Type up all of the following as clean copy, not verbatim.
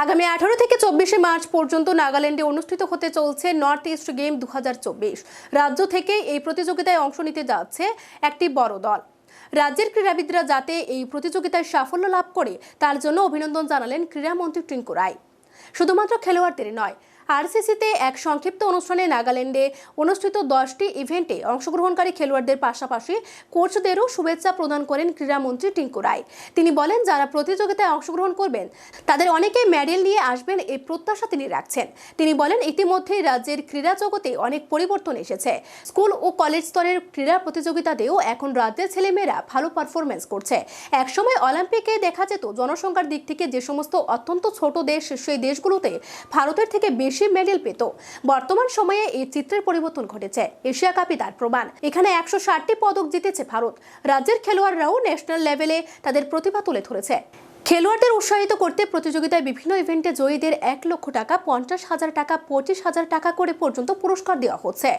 আগামী 18 থেকে 24 মার্চ পর্যন্ত নাগাল্যান্ডে অনুষ্ঠিত হতে চলছে নর্থ ইস্ট গেম 2024। রাজ্য থেকে এই প্রতিযোগিতায় অংশ নিতে যাচ্ছে একটি বড় দল। রাজ্যের ক্রীড়াবিদরা যাতে এই প্রতিযোগিতায় সাফল্য লাভ করে তার জন্য অভিনন্দন জানালেন ক্রীড়ামন্ত্রী টিঙ্কু রায়। শুধুমাত্র খেলোয়াড়দের নয়, আরসিসিতে এক সংক্ষিপ্ত অনুষ্ঠানে নাগাল্যান্ডে অনুষ্ঠিত 10টি ইভেন্টে অংশগ্রহণকারী খেলোয়াড়দের পাশাপাশি কোচদেরও শুভেচ্ছা প্রদান করেন ক্রীড়ামন্ত্রী টিঙ্কু রায়। তিনি বলেন, যারা প্রতিযোগিতায় অংশগ্রহণ করবেন তাদের অনেকেই মেডেল নিয়ে আসবেন এই প্রত্যাশা তিনি রাখছেন। তিনি বলেন, ইতিমধ্যেই রাজ্যের ক্রীড়া জগতে অনেক পরিবর্তন এসেছে। স্কুল ও কলেজ স্তরের ক্রীড়া প্রতিযোগিতাতেও এখন রাজ্যের ছেলেমেয়েরা ভালো পারফরমেন্স করছে। একসময় অলিম্পিকে দেখা যেত জনসংখ্যার দিক থেকে যে সমস্ত অত্যন্ত ছোট দেশ, সেই দেশগুলোতে ভারতের থেকে বেশি মেডেল পেত। বর্তমান সময়ে এই চিত্রের পরিবর্তন ঘটেছে। এশিয়া কাপই তার প্রমাণ। এখানে 160টি পদক জিতেছে ভারত। রাজ্যের খেলোয়াড়রাও ন্যাশনাল লেভেলে তাদের প্রতিভা তুলে ধরেছে। খেলোয়াড়দের উৎসাহিত করতে প্রতিযোগিতায় বিভিন্ন ইভেন্টে জয়ীদের 1 লক্ষ টাকা, 50,000 টাকা, 25,000 টাকা করে পর্যন্ত পুরস্কার দেওয়া হচ্ছে।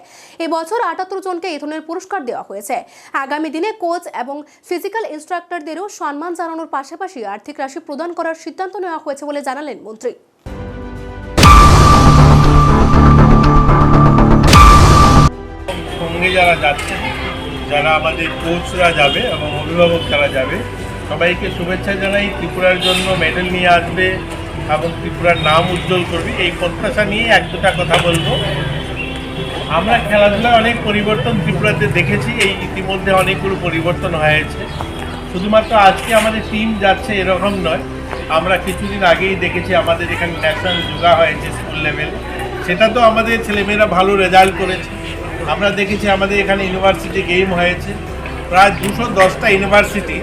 এবছর 78 জনকে এই ধরনের পুরস্কার দেওয়া হয়েছে। আগামী দিনে কোচ এবং ফিজিক্যাল ইনস্ট্রাক্টরদেরও সম্মান জানানোর পাশাপাশি আর্থিক রাশি প্রদান করার সিদ্ধান্ত নেওয়া হয়েছে বলে জানালেন মন্ত্রী। সঙ্গে যারা যাচ্ছে, যারা আমাদের কোচরা যাবে এবং অভিভাবক যারা যাবে, সবাইকে শুভেচ্ছা জানাই। ত্রিপুরার জন্য মেডেল নিয়ে আসবে এবং ত্রিপুরার নাম উজ্জ্বল করবে, এই প্রত্যাশা নিয়ে 1-2টা কথা বলবো। আমরা খেলাধুলায় অনেক পরিবর্তন ত্রিপুরাতে দেখেছি। এই ইতিমধ্যে অনেকগুলো পরিবর্তন হয়েছে। শুধুমাত্র আজকে আমাদের টিম যাচ্ছে এরকম নয়। আমরা কিছুদিন আগেই দেখেছি আমাদের এখানে ন্যাশনাল যোগা হয়েছে স্কুল লেভেলে, সেটা তো আমাদের ছেলেমেয়েরা ভালো রেজাল্ট করেছে। আমরা দেখেছি আমাদের এখানে ইউনিভার্সিটি গেম হয়েছে, প্রায় 210টা ইউনিভার্সিটি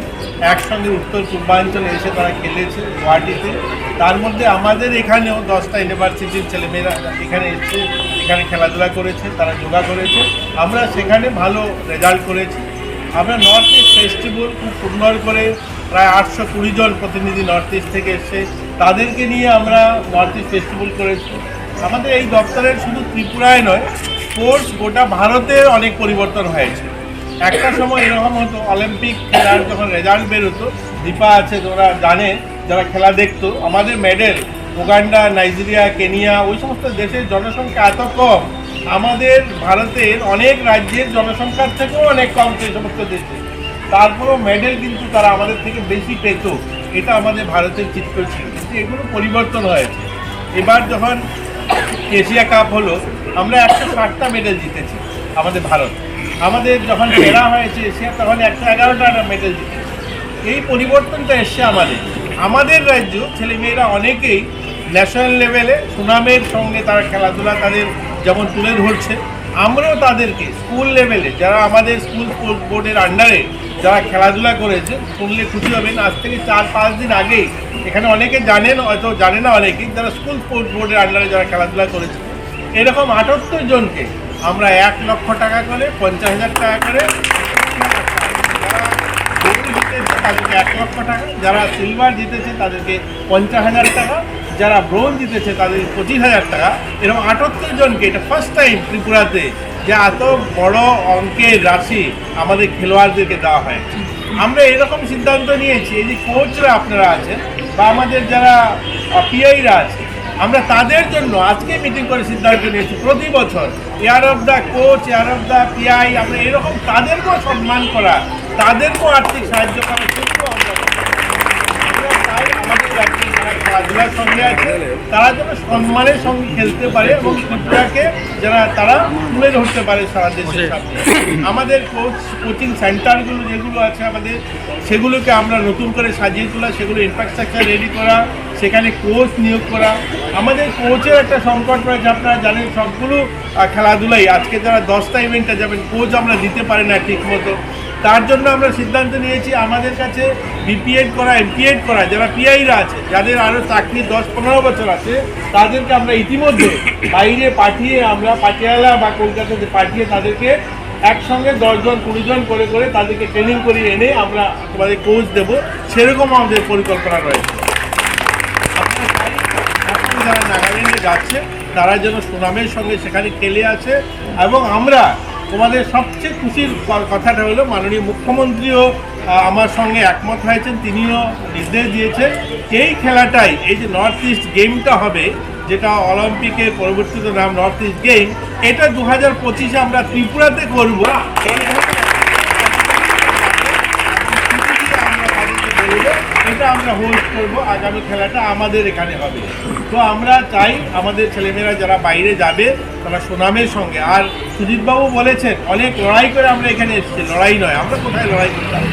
একসঙ্গে উত্তর পূর্বাঞ্চলে এসে তারা খেলেছে গুয়াহাটিতে। তার মধ্যে আমাদের এখানেও 10টা ইউনিভার্সিটির ছেলেমেয়েরা এখানে এসে এখানে খেলাধুলা করেছে, তারা যোগা করেছে। আমরা সেখানে ভালো রেজাল্ট করেছি। আমরা নর্থ ইস্ট ফেস্টিভ্যাল খুব সুন্দর করে প্রায় 820 জন প্রতিনিধি নর্থ ইস্ট থেকে এসে তাদেরকে নিয়ে আমরা নর্থ ইস্ট ফেস্টিভ্যাল করেছি। আমাদের এই দপ্তরের শুধু ত্রিপুরায় নয়, স্পোর্টস গোটা ভারতের অনেক পরিবর্তন হয়েছে। একটা সময় এরকম হতো, অলিম্পিক খেলার যখন রেজাল্ট বেরোতো, দীপা আছে তোরা জানে, যারা খেলা দেখতো, আমাদের মেডেল উগান্ডা, নাইজেরিয়া, কেনিয়া, ওই সমস্ত দেশের জনসংখ্যা এত কম, আমাদের ভারতের অনেক রাজ্যের জনসংখ্যার থেকেও অনেক কম সেই সমস্ত দেশে, তারপরেও মেডেল কিন্তু তারা আমাদের থেকে বেশি পেত। এটা আমাদের ভারতের চিত্র ছিল, কিন্তু এগুলো পরিবর্তন হয়েছে। এবার যখন এশিয়া কাপ হলো, আমরা 160টা মেডেল জিতেছি আমাদের ভারত। আমাদের যখন খেলা হয়েছে এশিয়া, তখন 111টা মেডেল জিতেছি। এই পরিবর্তনটা এসছে আমাদের রাজ্য ছেলেমেয়েরা অনেকেই ন্যাশনাল লেভেলে সুনামের সঙ্গে তারা খেলাধুলা তাদের যেমন তুলে ধরছে। আমরাও তাদেরকে স্কুল লেভেলে, যারা আমাদের স্কুল স্পোর্টস বোর্ডের আন্ডারে যারা খেলাধুলা করেছে, শুনলে খুশি হবেন, আজ থেকে 4-5 দিন আগেই এখানে অনেকে জানেন, হয়তো জানে না অনেকেই, যারা স্কুল স্পোর্টস বোর্ডের আন্ডারে যারা খেলাধুলা করেছে, এরকম 78 জনকে আমরা 1 লক্ষ টাকা করে, 50,000 টাকা করে, তাদেরকে 1 লক্ষ টাকা, যারা সিলভার জিতেছে তাদেরকে 50,000 টাকা, যারা ব্রোঞ্জ জিতেছে তাদের 25,000 টাকা, এরকম 78 জনকে। এটা ফার্স্ট টাইম ত্রিপুরাতে যে এত বড় অঙ্কের রাশি আমাদের খেলোয়াড়দেরকে দেওয়া হয়। আমরা এরকম সিদ্ধান্ত নিয়েছি, এই যে কোচরা আপনারা আছেন বা আমাদের যারা পিআইরা আছে, আমরা তাদের জন্য আজকে মিটিং করে সিদ্ধান্ত নিয়েছি, প্রতি বছর year of the coach, year of the PI, আমরা এরকম তাদেরকেও সম্মান করা, তাদেরকেও আর্থিক সাহায্য করার জন্য আমরা চাই আমাদের রাজ্যে যারা খেলাধুলার সঙ্গে আছে তারা যেন সম্মানের সঙ্গে খেলতে পারে এবং ত্রিপুরাকে যারা তারা তুলে ধরতে পারে সারা দেশের সামনে। আমাদের কোচিং সেন্টারগুলো যেগুলো আছে আমাদের, সেগুলোকে আমরা নতুন করে সাজিয়ে তোলা, সেগুলো ইনফ্রাস্ট্রাকচার রেডি করা, সেখানে কোচ নিয়োগ করা। আমাদের কোচের একটা সংকট রয়েছে, আপনারা জানেন, সবগুলো খেলাধুলাই আজকে যারা 10টা ইভেন্টে যাবেন, কোচ আমরা দিতে পারি না ঠিক মতো। তার জন্য আমরা সিদ্ধান্ত নিয়েছি আমাদের কাছে বিপিএড করা, এমপিএড করা যারা পিআইরা আছে, যাদের আরও চাকরি 10-15 বছর আছে, তাদেরকে আমরা ইতিমধ্যে বাইরে পাঠিয়ে, আমরা পাটিয়ালা বা কলকাতাতে পাঠিয়ে তাদেরকে একসঙ্গে 10 জন 20 জন করে করে তাদেরকে ট্রেনিং করিয়ে এনে আমরা তোমাদের কোচ দেবো, সেরকম আমাদের পরিকল্পনা রয়েছে। যারা নাগাল্যান্ডে যাচ্ছে তারা যেন সুনামের সঙ্গে সেখানে খেলে আছে এবং আমরা তোমাদের সবচেয়ে খুশির কথাটা হলো মাননীয় মুখ্যমন্ত্রীও আমার সঙ্গে একমত হয়েছেন, তিনিও নির্দেশ দিয়েছেন এই খেলাটাই, এই যে নর্থ ইস্ট গেমটা হবে, যেটা অলিম্পিকের পরবর্তীতে নাম নর্থ ইস্ট গেম, এটা 2025-এ আমরা ত্রিপুরাতে করবো। এটা আমরা হোস্ট করবো, আগামী খেলাটা আমাদের এখানে হবে। তো আমরা চাই আমাদের ছেলেমেয়েরা যারা বাইরে যাবে তারা সুনামের সঙ্গে, আর সুজিতবাবু বলেছেন অনেক লড়াই করে আমরা এখানে এসেছি, লড়াই নয়, আমরা কোথায় লড়াই করতাম,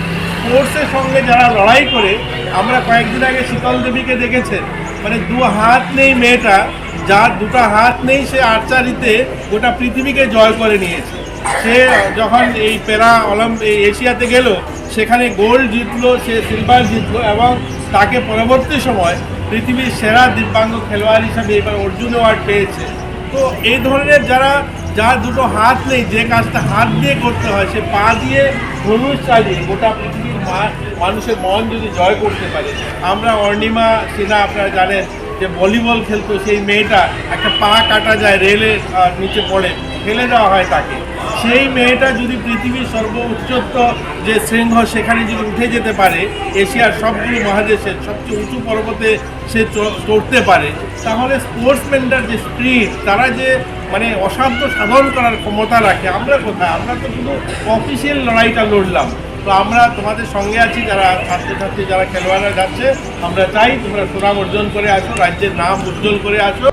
স্পোর্টসের সঙ্গে যারা লড়াই করে, আমরা কয়েকদিন আগে শীতল দেবীকে দেখেছেন, মানে 2 হাত নেই মেয়েটা, যার 2টা হাত নেই, সে আর্চারিতে গোটা পৃথিবীকে জয় করে নিয়েছে। সে যখন এই এশিয়াতে গেল, সেখানে গোল্ড জিতলো, সে সিলভার জিতলো এবং তাকে পরবর্তী সময় পৃথিবীর সেরা দিব্যাঙ্গ খেলোয়াড় হিসাবে এবার অর্জুন অ্যাওয়ার্ড পেয়েছে। তো এই ধরনের যার 2টো হাত নেই, যে কাজটা হাত দিয়ে করতে হয়, সে পা দিয়ে ধনুষ চালিয়ে গোটা পৃথিবীর মানুষের মন যদি জয় করতে পারে। আমরা অর্ণিমা সিনহা, আপনারা জানেন যে ভলিবল খেলতো, সেই মেয়েটা একটা পা কাটা যায়, রেলের নিচে পড়ে ফেলে দেওয়া হয় তাকে, সেই মেয়েটা যদি পৃথিবীর সর্বোচ্চত্ব যে শৃঙ্গ সেখানে যদি উঠে যেতে পারে, এশিয়ার সবগুলো মহাদেশের সবচেয়ে উঁচু পর্বতে সে চড়তে পারে, তাহলে স্পোর্টসম্যানটার যে স্পিরিট, তারা যে মানে অসাধ্য সাধন করার ক্ষমতা রাখে, আমরা কোথায়? আমরা তো শুধু অফিসিয়াল লড়াইটা লড়লাম। তো আমরা তোমাদের সঙ্গে আছি, যারা ছাত্রছাত্রী, যারা খেলোয়াড়রা যাচ্ছে, আমরা চাই তোমরা সুনাম অর্জন করে আসো, রাজ্যের নাম উজ্জ্বল করে আসো।